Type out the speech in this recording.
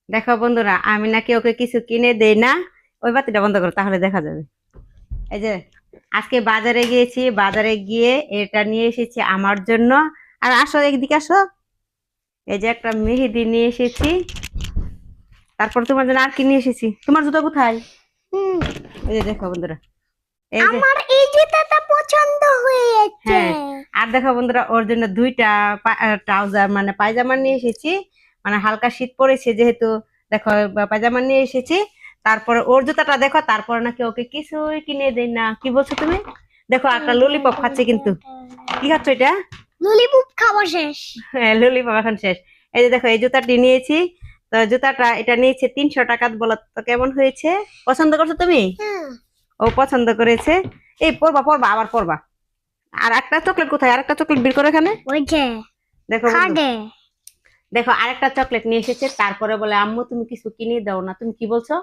দেখো বন্ধুরা, আমি নাকি ওকে কিছু কিনে দেই না। ওই বাতিটা বন্ধ করো, তাহলে দেখা যাবে। এই যে আজকে বাজারে গিয়েছি, বাজারে গিয়ে এটা নিয়ে এসেছি আমার জন্য। আর আসো, একদিকে আসো। এই যে একটা মেহেদি নিয়ে এসেছি। তারপর তোমার জন্য আর কি নিয়ে এসেছি। তোমার জুতো কোথায়? হুম, এই যে দেখো বন্ধুরা, এই যে। আমার এই জুতাটা পছন্দ হয়েছে। হ্যাঁ, আর দেখো বন্ধুরা, ওর জন্য দুইটা ট্রাউজার মানে পায়জামা নিয়ে এসেছি। মানে হালকা শীত পড়েছে যেহেতু। দেখো, পায়জামা নিয়ে এসেছি। তারপরে ওর জুতাটা দেখো, তারপরে নাকি ওকে কিছুই কিনে দেই না। কি বলছো তুমি? দেখো, একটা ললিপপ খাচ্ছে কিন্তু। কি খাচ্ছ এটা? ললিপপ খাওয়া শেষ। হ্যাঁ, ললিপপ এখন শেষ। এই যে দেখো, এই জুতাটি নিয়েছি। তো জুতাটা এটা নিয়েছে 300 টাকা। বলো তো কেমন হয়েছে? পছন্দ করছো তুমি? হুম, ও পছন্দ করেছে। এই পরবা পরবা, আবার পরবা। আর একটা চকলেট কোথায়? আর একটা চকলেট বের করে এখানে। ওই যে দেখো বন্ধু, খাদে। দেখো আরেকটা চকলেট নিয়ে এসেছে। তারপরে বলে, আম্মু তুমি কিছু কিনে দাও না। তুমি কি বলছো?